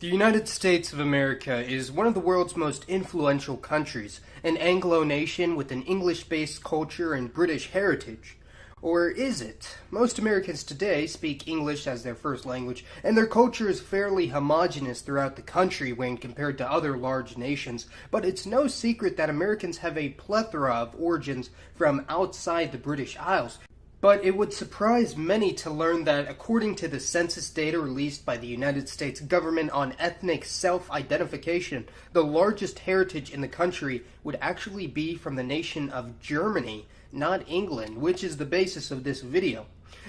The United States of America is one of the world's most influential countries, an Anglo nation with an English-based culture and British heritage. Or is it? Most Americans today speak English as their first language, and their culture is fairly homogeneous throughout the country when compared to other large nations, but it's no secret that Americans have a plethora of origins from outside the British Isles. But it would surprise many to learn that according to the census data released by the United States government on ethnic self-identification, the largest heritage in the country would actually be from the nation of Germany, not England, which is the basis of this video.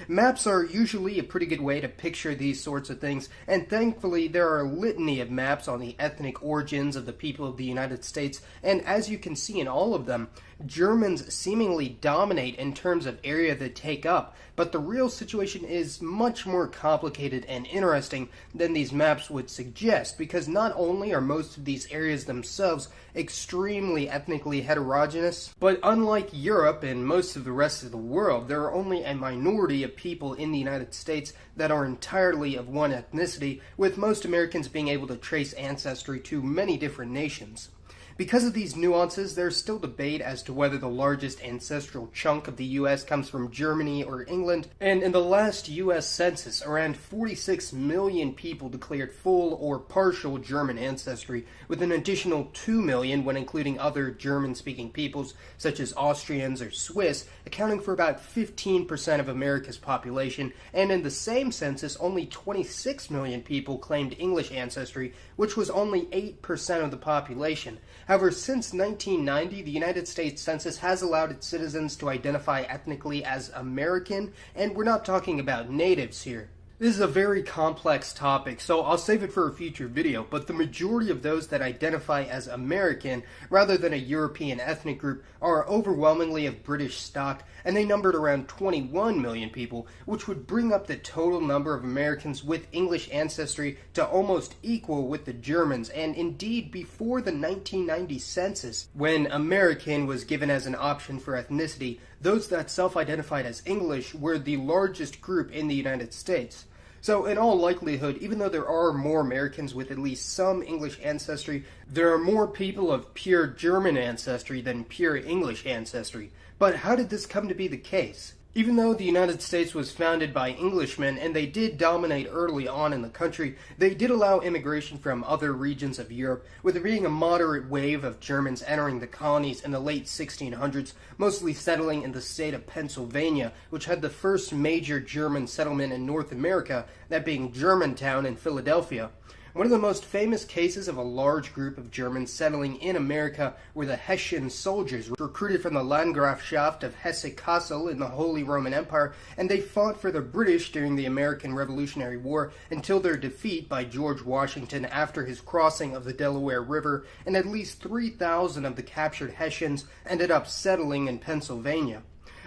Maps are usually a pretty good way to picture these sorts of things, and thankfully there are a litany of maps on the ethnic origins of the people of the United States, and as you can see in all of them, Germans seemingly dominate in terms of area they take up, but the real situation is much more complicated and interesting than these maps would suggest, because not only are most of these areas themselves extremely ethnically heterogeneous, but unlike Europe and most of the rest of the world, there are only a minority of people in the United States that are entirely of one ethnicity, with most Americans being able to trace ancestry to many different nations. Because of these nuances, there's still debate as to whether the largest ancestral chunk of the U.S. comes from Germany or England, and in the last U.S. Census, around 46 million people declared full or partial German ancestry, with an additional 2 million when including other German-speaking peoples, such as Austrians or Swiss, accounting for about 15% of America's population, and in the same census, only 26 million people claimed English ancestry, which was only 8% of the population. However, since 1990, the United States Census has allowed its citizens to identify ethnically as American, and we're not talking about natives here. This is a very complex topic, so I'll save it for a future video, but the majority of those that identify as American, rather than a European ethnic group, are overwhelmingly of British stock, and they numbered around 21 million people, which would bring up the total number of Americans with English ancestry to almost equal with the Germans, and indeed before the 1990 census, when American was given as an option for ethnicity, those that self-identified as English were the largest group in the United States. So in all likelihood, even though there are more Americans with at least some English ancestry, there are more people of pure German ancestry than pure English ancestry. But how did this come to be the case? Even though the United States was founded by Englishmen and they did dominate early on in the country, they did allow immigration from other regions of Europe, with there being a moderate wave of Germans entering the colonies in the late 1600s, mostly settling in the state of Pennsylvania, which had the first major German settlement in North America, that being Germantown in Philadelphia. One of the most famous cases of a large group of Germans settling in America were the Hessian soldiers, recruited from the Landgrafschaft of Hesse-Kassel in the Holy Roman Empire, and they fought for the British during the American Revolutionary War until their defeat by George Washington after his crossing of the Delaware River, and at least 3,000 of the captured Hessians ended up settling in Pennsylvania.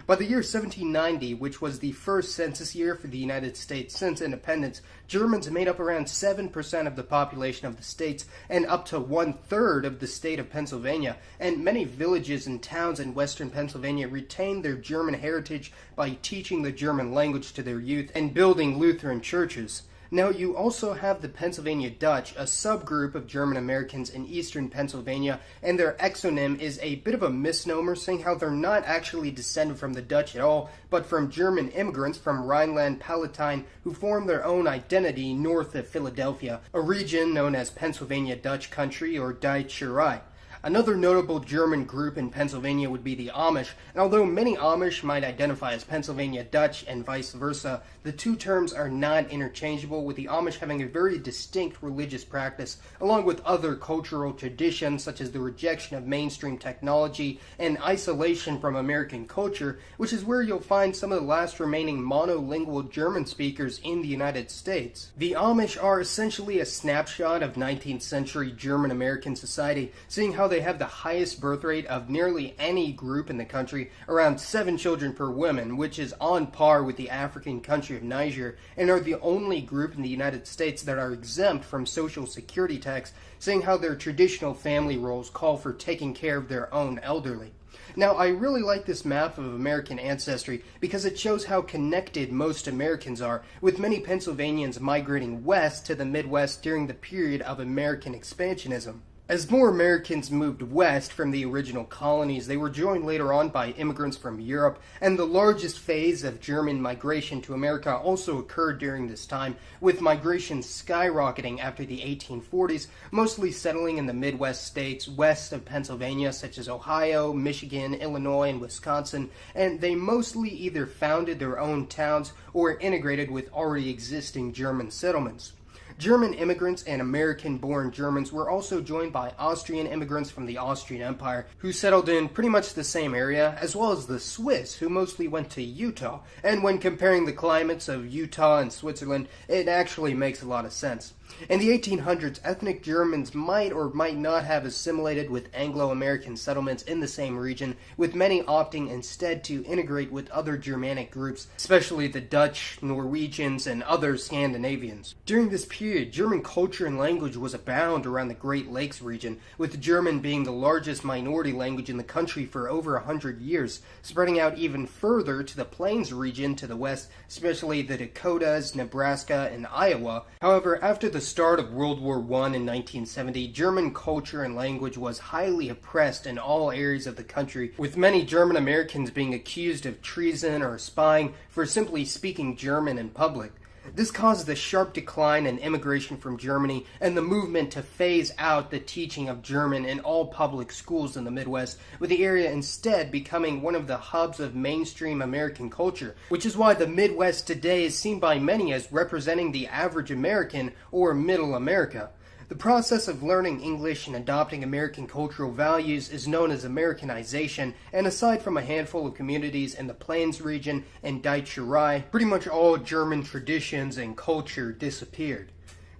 By the year 1790, which was the first census year for the United States since independence, Germans made up around 7% of the population of the states and up to 1/3 of the state of Pennsylvania, and many villages and towns in western Pennsylvania retained their German heritage by teaching the German language to their youth and building Lutheran churches. Now, you also have the Pennsylvania Dutch, a subgroup of German Americans in eastern Pennsylvania, and their exonym is a bit of a misnomer, saying how they're not actually descended from the Dutch at all, but from German immigrants from Rhineland-Palatinate who formed their own identity north of Philadelphia, a region known as Pennsylvania Dutch Country or Deutscherei. Another notable German group in Pennsylvania would be the Amish, and although many Amish might identify as Pennsylvania Dutch and vice versa, the two terms are not interchangeable, with the Amish having a very distinct religious practice, along with other cultural traditions such as the rejection of mainstream technology and isolation from American culture, which is where you'll find some of the last remaining monolingual German speakers in the United States. The Amish are essentially a snapshot of 19th century German American society, seeing how they have the highest birth rate of nearly any group in the country, around 7 children per woman, which is on par with the African country of Niger, and are the only group in the United States that are exempt from Social Security tax, seeing how their traditional family roles call for taking care of their own elderly. Now, I really like this map of American ancestry because it shows how connected most Americans are, with many Pennsylvanians migrating west to the Midwest during the period of American expansionism. As more Americans moved west from the original colonies, they were joined later on by immigrants from Europe, and the largest phase of German migration to America also occurred during this time, with migration skyrocketing after the 1840s, mostly settling in the Midwest states west of Pennsylvania, such as Ohio, Michigan, Illinois, and Wisconsin, and they mostly either founded their own towns or integrated with already existing German settlements. German immigrants and American-born Germans were also joined by Austrian immigrants from the Austrian Empire, who settled in pretty much the same area, as well as the Swiss, who mostly went to Utah. And when comparing the climates of Utah and Switzerland, it actually makes a lot of sense. In the 1800s, ethnic Germans might or might not have assimilated with Anglo-American settlements in the same region, with many opting instead to integrate with other Germanic groups, especially the Dutch, Norwegians, and other Scandinavians. During this period, German culture and language was abound around the Great Lakes region, with German being the largest minority language in the country for over 100 years, spreading out even further to the Plains region to the west, especially the Dakotas, Nebraska, and Iowa. However, after the start of World War I in 1970, German culture and language was highly oppressed in all areas of the country, with many German Americans being accused of treason or spying for simply speaking German in public. This caused a sharp decline in immigration from Germany and the movement to phase out the teaching of German in all public schools in the Midwest, with the area instead becoming one of the hubs of mainstream American culture, which is why the Midwest today is seen by many as representing the average American or middle America. The process of learning English and adopting American cultural values is known as Americanization, and aside from a handful of communities in the Plains region and Deutsche Reich, pretty much all German traditions and culture disappeared.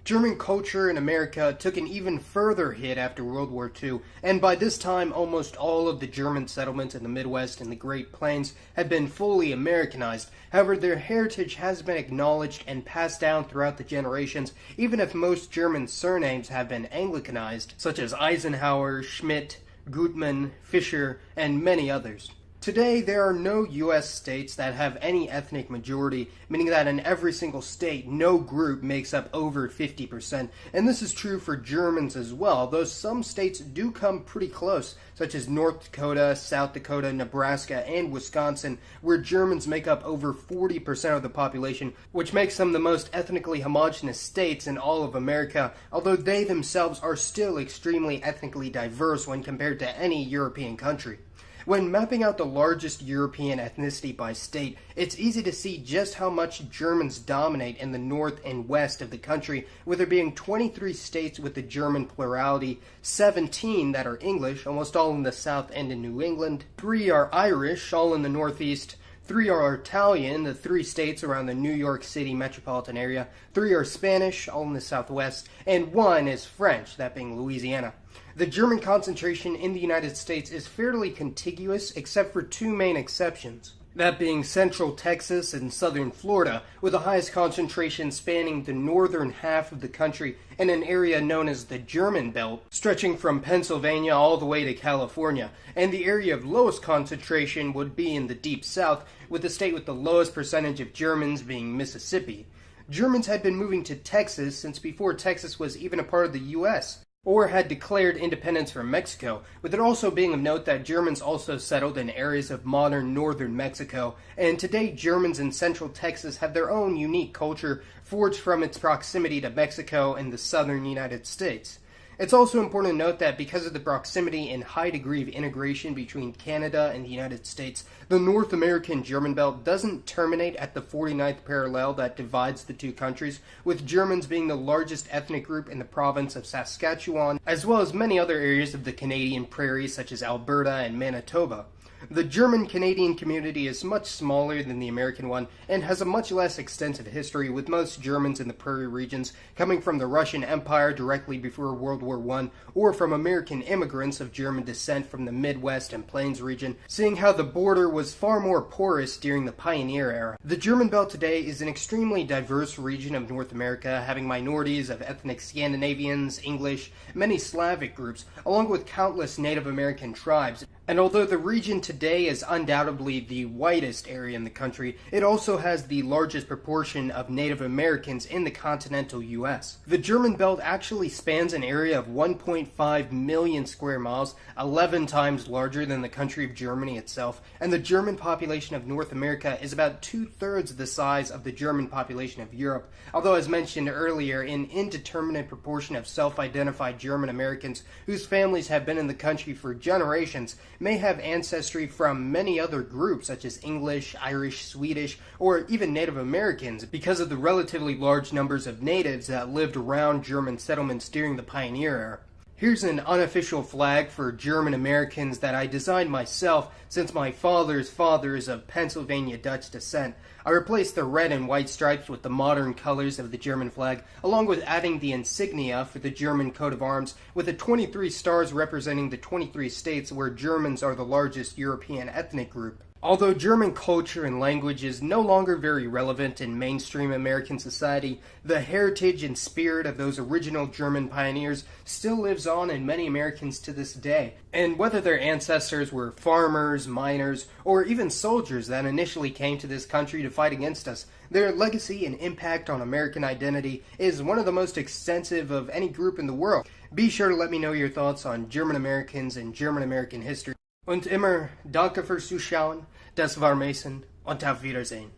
German culture in America took an even further hit after World War II, and by this time almost all of the German settlements in the Midwest and the Great Plains had been fully Americanized. However, their heritage has been acknowledged and passed down throughout the generations, even if most German surnames have been Anglicanized, such as Eisenhower, Schmidt, Gutmann, Fischer, and many others. Today, there are no U.S. states that have any ethnic majority, meaning that in every single state, no group makes up over 50%, and this is true for Germans as well, though some states do come pretty close, such as North Dakota, South Dakota, Nebraska, and Wisconsin, where Germans make up over 40% of the population, which makes them the most ethnically homogeneous states in all of America, although they themselves are still extremely ethnically diverse when compared to any European country. When mapping out the largest European ethnicity by state, it's easy to see just how much Germans dominate in the north and west of the country, with there being 23 states with the German plurality, 17 that are English, almost all in the south and in New England, 3 are Irish, all in the northeast, 3 are Italian, the 3 states around the New York City metropolitan area, 3 are Spanish, all in the southwest, and 1 is French, that being Louisiana. The German concentration in the United States is fairly contiguous, except for 2 main exceptions. That being central Texas and southern Florida, with the highest concentration spanning the northern half of the country in an area known as the German Belt, stretching from Pennsylvania all the way to California, and the area of lowest concentration would be in the deep south, with the state with the lowest percentage of Germans being Mississippi. Germans had been moving to Texas since before Texas was even a part of the U.S., or had declared independence from Mexico, with it also being of note that Germans also settled in areas of modern northern Mexico, and today Germans in central Texas have their own unique culture forged from its proximity to Mexico and the southern United States. It's also important to note that because of the proximity and high degree of integration between Canada and the United States, the North American German Belt doesn't terminate at the 49th parallel that divides the two countries, with Germans being the largest ethnic group in the province of Saskatchewan, as well as many other areas of the Canadian prairies such as Alberta and Manitoba. The German-Canadian community is much smaller than the American one and has a much less extensive history, with most Germans in the prairie regions coming from the Russian Empire directly before World War I, or from American immigrants of German descent from the Midwest and Plains region, seeing how the border was far more porous during the pioneer era. The German Belt today is an extremely diverse region of North America, having minorities of ethnic Scandinavians, English, many Slavic groups, along with countless Native American tribes. And although the region today is undoubtedly the whitest area in the country, it also has the largest proportion of Native Americans in the continental US. The German Belt actually spans an area of 1.5 million square miles, 11 times larger than the country of Germany itself, and the German population of North America is about 2/3 the size of the German population of Europe, although as mentioned earlier, an indeterminate proportion of self-identified German Americans whose families have been in the country for generations may have ancestry from many other groups such as English, Irish, Swedish, or even Native Americans because of the relatively large numbers of natives that lived around German settlements during the pioneer era. Here's an unofficial flag for German Americans that I designed myself since my father's father is of Pennsylvania Dutch descent. I replaced the red and white stripes with the modern colors of the German flag, along with adding the insignia for the German coat of arms with the 23 stars representing the 23 states where Germans are the largest European ethnic group. Although German culture and language is no longer very relevant in mainstream American society, the heritage and spirit of those original German pioneers still lives on in many Americans to this day. And whether their ancestors were farmers, miners, or even soldiers that initially came to this country to fight against us, their legacy and impact on American identity is one of the most extensive of any group in the world. Be sure to let me know your thoughts on German Americans and German American history. Und immer danke fürs Zuschauen. Das war Mason und auf Wiedersehen.